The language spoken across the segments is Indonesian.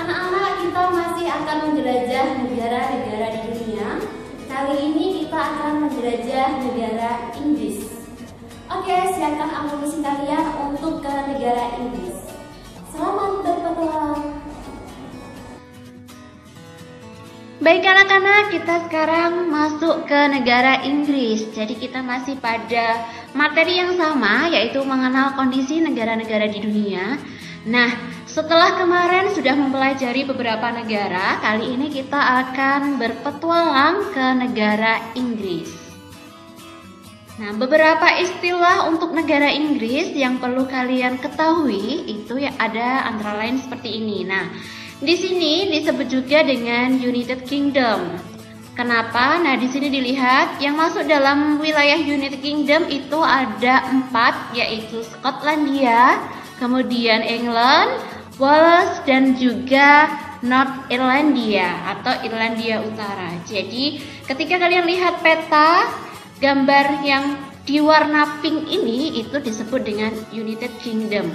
Anak-anak, kita masih akan menjelajah negara-negara di dunia. Kali ini kita akan menjelajah negara Inggris. Oke, siapkan amunisi kalian untuk ke negara Inggris. Selamat berpetualang. Baik anak-anak, kita sekarang masuk ke negara Inggris. Jadi kita masih pada materi yang sama, yaitu mengenal kondisi negara-negara di dunia. Nah, setelah kemarin sudah mempelajari beberapa negara, kali ini kita akan berpetualang ke negara Inggris. Nah, beberapa istilah untuk negara Inggris yang perlu kalian ketahui itu ya ada antara lain seperti ini. Nah, di sini disebut juga dengan United Kingdom. Kenapa? Nah, di sini dilihat yang masuk dalam wilayah United Kingdom itu ada 4, yaitu Skotlandia, kemudian England, Wales, dan juga North Irlandia atau Irlandia Utara. Jadi ketika kalian lihat peta, gambar yang diwarna pink ini itu disebut dengan United Kingdom.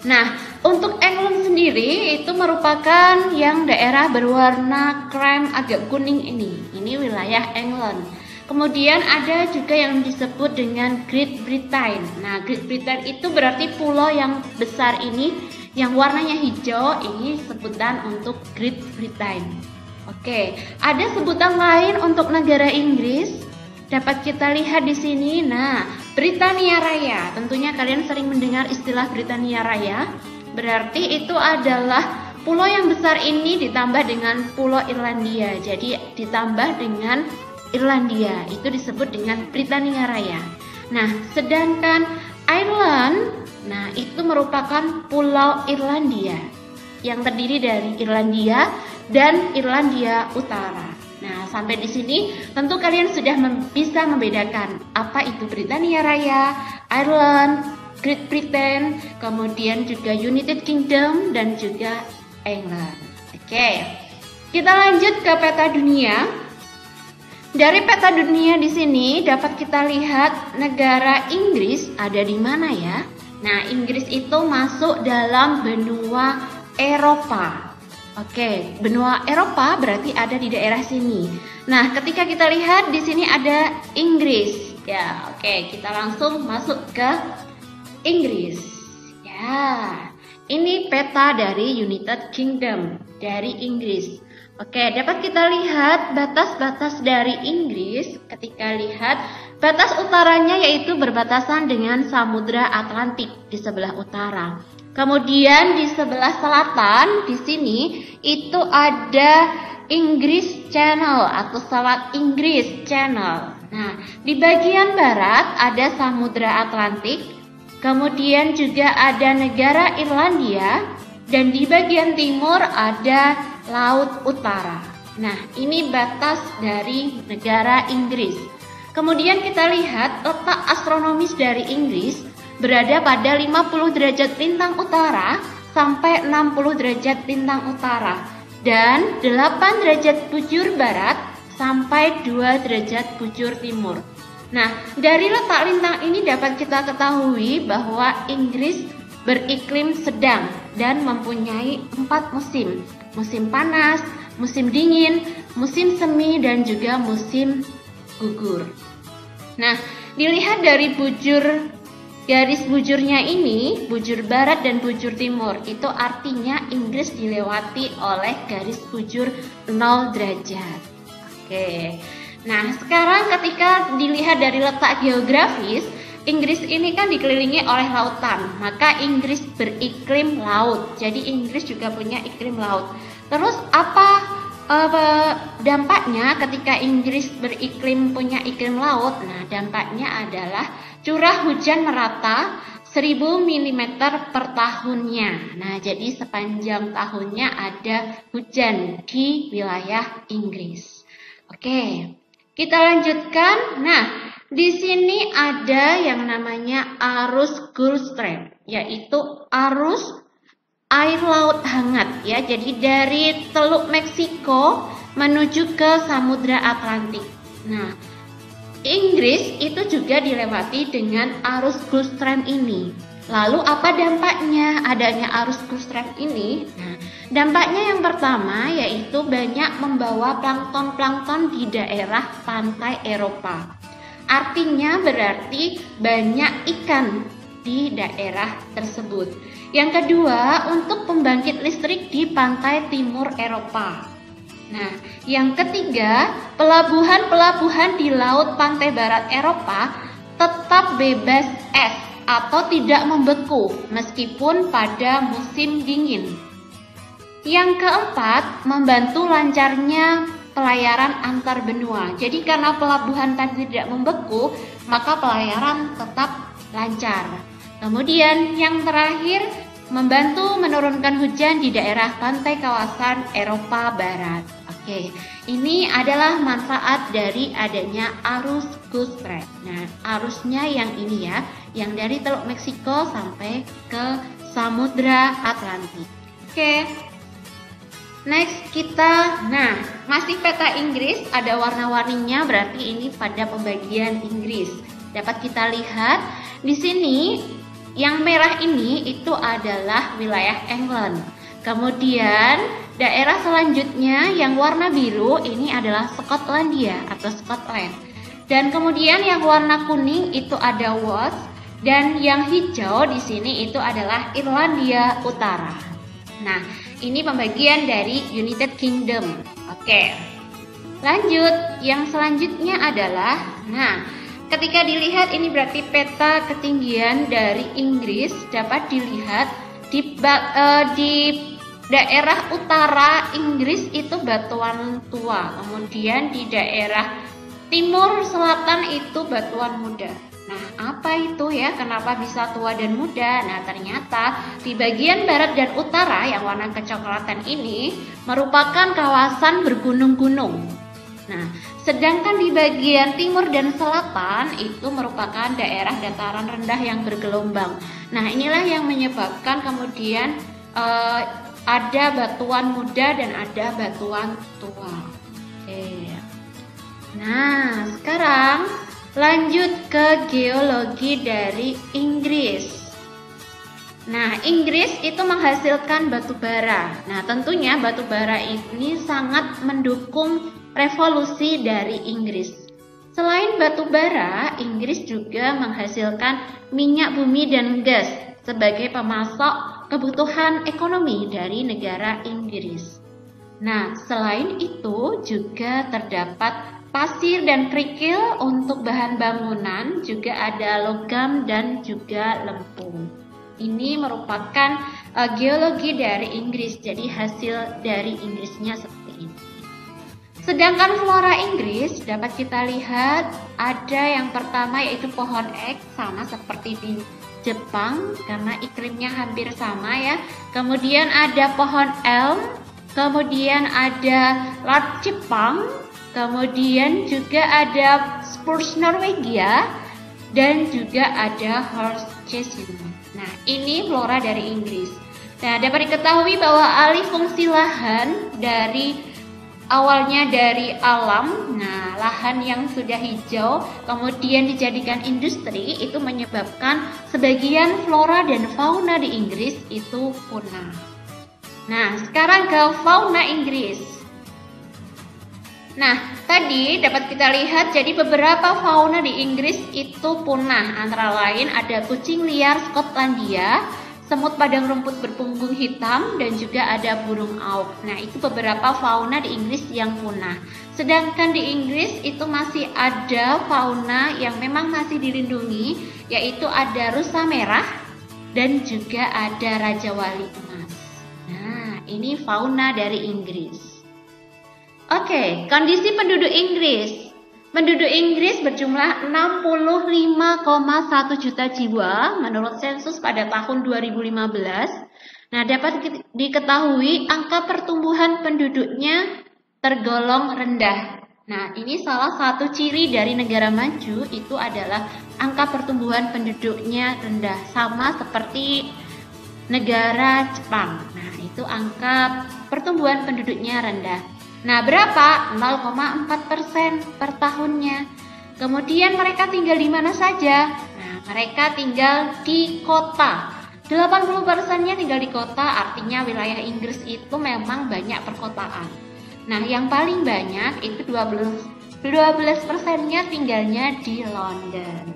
Nah, untuk England sendiri itu merupakan yang daerah berwarna krem agak kuning ini. Ini wilayah England. Kemudian ada juga yang disebut dengan Great Britain. Nah, Great Britain itu berarti pulau yang besar ini, yang warnanya hijau, ini sebutan untuk Great Britain. Oke, ada sebutan lain untuk negara Inggris. Dapat kita lihat di sini. Nah, Britania Raya. Tentunya kalian sering mendengar istilah Britania Raya. Berarti itu adalah pulau yang besar ini ditambah dengan Pulau Irlandia. Jadi ditambah dengan Irlandia, itu disebut dengan Britania Raya. Nah, sedangkan Ireland, nah itu merupakan Pulau Irlandia yang terdiri dari Irlandia dan Irlandia Utara. Nah, sampai di sini tentu kalian sudah bisa membedakan apa itu Britania Raya, Ireland, Great Britain, kemudian juga United Kingdom dan juga England. Oke, kita lanjut ke peta dunia. Dari peta dunia di sini dapat kita lihat negara Inggris ada di mana ya? Nah, Inggris itu masuk dalam benua Eropa. Oke, benua Eropa berarti ada di daerah sini. Nah, ketika kita lihat di sini ada Inggris. Ya, oke, kita langsung masuk ke Inggris. Ya, ini peta dari United Kingdom dari Inggris. Oke, dapat kita lihat batas-batas dari Inggris. Ketika lihat batas utaranya yaitu berbatasan dengan Samudra Atlantik di sebelah utara. Kemudian di sebelah selatan di sini itu ada English Channel atau Selat Inggris Channel. Nah, di bagian barat ada Samudra Atlantik. Kemudian juga ada negara Irlandia dan di bagian timur ada Laut Utara. Nah, ini batas dari negara Inggris. Kemudian kita lihat letak astronomis dari Inggris berada pada 50 derajat lintang utara sampai 60 derajat lintang utara dan 8 derajat bujur barat sampai 2 derajat bujur timur. Nah, dari letak lintang ini dapat kita ketahui bahwa Inggris beriklim sedang dan mempunyai 4 musim. Musim panas, musim dingin, musim semi, dan juga musim gugur. Nah, dilihat dari garis bujurnya ini, bujur barat dan bujur timur, itu artinya Inggris dilewati oleh garis bujur 0 derajat. Oke. Nah, sekarang ketika dilihat dari letak geografis, Inggris ini kan dikelilingi oleh lautan, maka Inggris beriklim laut. Jadi Inggris juga punya iklim laut. Terus apa dampaknya ketika Inggris punya iklim laut? Nah, dampaknya adalah curah hujan merata 1000 mm per tahunnya. Nah, jadi sepanjang tahunnya ada hujan di wilayah Inggris. Oke, kita lanjutkan. Nah, di sini ada yang namanya arus Gulf Stream, yaitu arus air laut hangat ya. Jadi dari Teluk Meksiko menuju ke Samudra Atlantik. Nah, Inggris itu juga dilewati dengan arus Gulf Stream ini. Lalu apa dampaknya adanya arus cruise trade ini? Nah, dampaknya yang pertama yaitu banyak membawa plankton-plankton di daerah pantai Eropa. Artinya berarti banyak ikan di daerah tersebut. Yang kedua, untuk pembangkit listrik di pantai timur Eropa. Nah, yang ketiga, pelabuhan-pelabuhan di laut pantai barat Eropa tetap bebas es atau tidak membeku meskipun pada musim dingin. Yang keempat, membantu lancarnya pelayaran antar benua. Jadi karena pelabuhan tadi tidak membeku, maka pelayaran tetap lancar. Kemudian yang terakhir, membantu menurunkan hujan di daerah pantai kawasan Eropa Barat. Oke, ini adalah manfaat dari adanya arus cruise trade. Nah, arusnya yang ini ya, yang dari Teluk Meksiko sampai ke Samudra Atlantik. Oke. Next masih peta Inggris, ada warna-warninya, berarti ini pada pembagian Inggris. Dapat kita lihat di sini yang merah ini itu adalah wilayah England. Kemudian daerah selanjutnya yang warna biru ini adalah Skotlandia atau Scotland. Dan kemudian yang warna kuning itu ada Wales dan yang hijau di sini itu adalah Irlandia Utara. Nah, ini pembagian dari United Kingdom. Oke. Lanjut, yang selanjutnya adalah ketika dilihat ini berarti peta ketinggian dari Inggris dapat dilihat di daerah utara Inggris itu batuan tua, kemudian di daerah timur selatan itu batuan muda. Nah, apa itu ya? Kenapa bisa tua dan muda? Nah, ternyata di bagian barat dan utara yang warna kecoklatan ini merupakan kawasan bergunung-gunung. Nah, sedangkan di bagian timur dan selatan itu merupakan daerah dataran rendah yang bergelombang. Nah, inilah yang menyebabkan kemudian ada batuan muda dan ada batuan tua. Oke. Nah, sekarang lanjut ke geologi dari Inggris. Nah, Inggris itu menghasilkan batu bara. Nah, tentunya batu bara ini sangat mendukung revolusi dari Inggris. Selain batu bara, Inggris juga menghasilkan minyak bumi dan gas sebagai pemasok kebutuhan ekonomi dari negara Inggris. Nah, selain itu juga terdapat pasir dan kerikil untuk bahan bangunan, juga ada logam dan juga lempung. Ini merupakan geologi dari Inggris, jadi hasil dari Inggrisnya seperti ini. Sedangkan flora Inggris dapat kita lihat ada yang pertama yaitu pohon ek, sama seperti di Jepang karena iklimnya hampir sama ya. Kemudian ada pohon elm, kemudian ada larch Jepang, kemudian juga ada spruce Norwegia dan juga ada horse chestnut. Nah, ini flora dari Inggris. Nah, dapat diketahui bahwa alih fungsi lahan dari awalnya dari alam, nah lahan yang sudah hijau kemudian dijadikan industri itu menyebabkan sebagian flora dan fauna di Inggris itu punah. Nah, sekarang ke fauna Inggris. Nah, tadi dapat kita lihat jadi beberapa fauna di Inggris itu punah. Antara lain ada kucing liar Skotlandia, semut padang rumput berpunggung hitam, dan juga ada burung auk. Nah, itu beberapa fauna di Inggris yang punah. Sedangkan di Inggris itu masih ada fauna yang memang masih dilindungi, yaitu ada rusa merah dan juga ada raja wali emas. Nah, ini fauna dari Inggris. Oke, kondisi penduduk Inggris. Penduduk Inggris berjumlah 65,1 juta jiwa menurut sensus pada tahun 2015. Nah, dapat diketahui angka pertumbuhan penduduknya tergolong rendah. Nah, ini salah satu ciri dari negara maju itu adalah angka pertumbuhan penduduknya rendah, sama seperti negara Jepang. Nah, itu angka pertumbuhan penduduknya rendah. Nah, berapa? 0,4% per tahunnya. Kemudian mereka tinggal di mana saja? Nah, mereka tinggal di kota. 80%-nya tinggal di kota, artinya wilayah Inggris itu memang banyak perkotaan. Nah, yang paling banyak itu 12%-nya tinggalnya di London.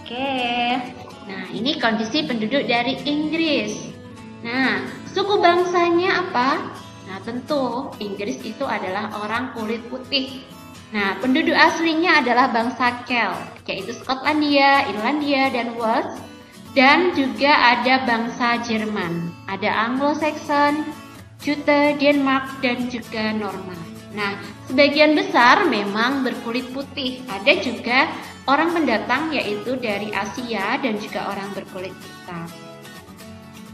Oke. Nah, ini kondisi penduduk dari Inggris. Nah, suku bangsanya apa? Nah, tentu Inggris itu adalah orang kulit putih. Nah, penduduk aslinya adalah bangsa Celt, yaitu Skotlandia, Irlandia, dan Wales. Dan juga ada bangsa Jerman, ada Anglo-Saxon, Jute, Denmark, dan juga Norman. Nah, sebagian besar memang berkulit putih. Ada juga orang pendatang yaitu dari Asia dan juga orang berkulit hitam.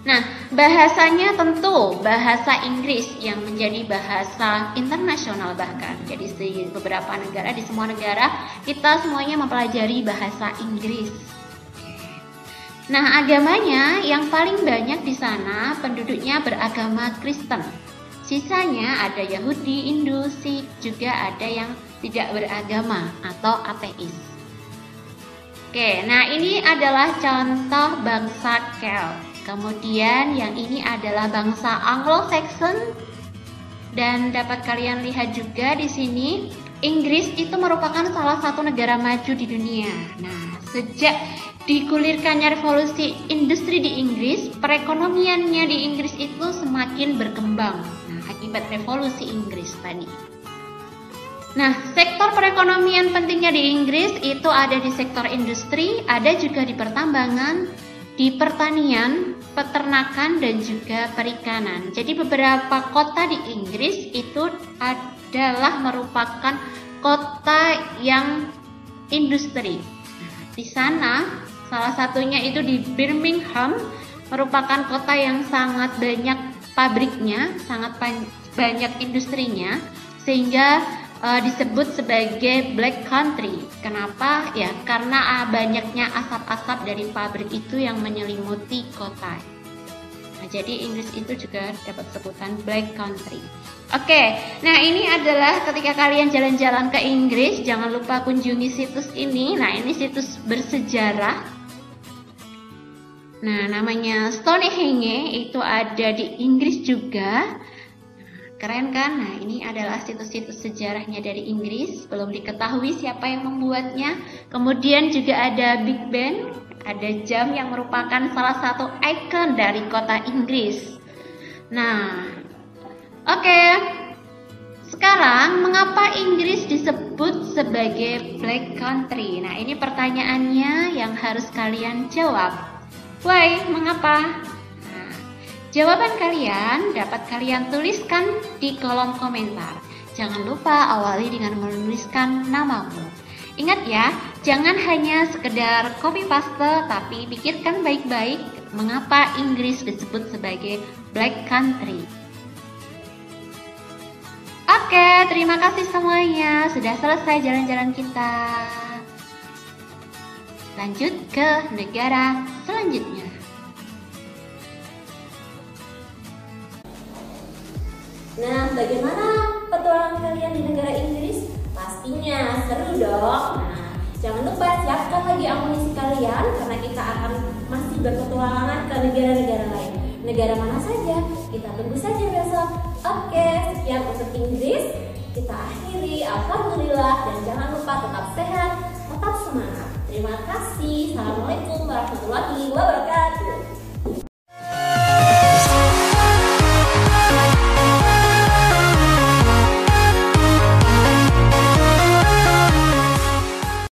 Nah, bahasanya tentu bahasa Inggris yang menjadi bahasa internasional bahkan. Jadi di beberapa negara, di semua negara, kita semuanya mempelajari bahasa Inggris. Nah, agamanya yang paling banyak di sana penduduknya beragama Kristen. Sisanya ada Yahudi, Hindu, Sikh, juga ada yang tidak beragama atau ateis. Oke, nah ini adalah contoh bangsa Celt. Kemudian yang ini adalah bangsa Anglo-Saxon. Dan dapat kalian lihat juga di sini, Inggris itu merupakan salah satu negara maju di dunia. Nah, sejak digulirkannya revolusi industri di Inggris, perekonomiannya di Inggris itu semakin berkembang. Nah, akibat revolusi Inggris tadi. Nah, sektor perekonomian pentingnya di Inggris itu ada di sektor industri, ada juga di pertambangan, di pertanian, peternakan, dan juga perikanan. Jadi beberapa kota di Inggris itu adalah merupakan kota yang industri. Nah, di sana salah satunya itu di Birmingham, merupakan kota yang sangat banyak pabriknya, sangat banyak industrinya, sehingga disebut sebagai Black Country. Kenapa? Ya, karena banyaknya asap-asap dari pabrik itu yang menyelimuti kota. Nah, jadi Inggris itu juga dapat sebutan Black Country. Oke, nah ini adalah ketika kalian jalan-jalan ke Inggris, jangan lupa kunjungi situs ini. Nah, ini situs bersejarah. Nah, namanya Stonehenge, itu ada di Inggris juga. Keren kan? Nah, ini adalah situs-situs sejarahnya dari Inggris. Belum diketahui siapa yang membuatnya. Kemudian juga ada Big Ben, ada jam yang merupakan salah satu ikon dari kota Inggris. Nah, oke. Sekarang, mengapa Inggris disebut sebagai Black Country? Nah, ini pertanyaannya yang harus kalian jawab. Why? Mengapa? Nah, jawaban kalian dapat kalian tuliskan di kolom komentar. Jangan lupa awali dengan menuliskan namamu. Ingat ya, jangan hanya sekedar copy paste, tapi pikirkan baik-baik mengapa Inggris disebut sebagai Black Country. Oke, terima kasih semuanya. Sudah selesai jalan-jalan kita. Lanjut ke negara selanjutnya. Nah, bagaimana petualangan kalian di negara Inggris? Pastinya seru dong. Nah, jangan lupa siapkan lagi amunisi kalian karena kita akan masih berpetualangan ke negara-negara lain. Negara mana saja? Kita tunggu saja besok. Oke, sekian untuk Inggris. Kita akhiri. Alhamdulillah, dan jangan lupa tetap sehat, tetap semangat. Terima kasih. Assalamualaikum warahmatullahi wabarakatuh.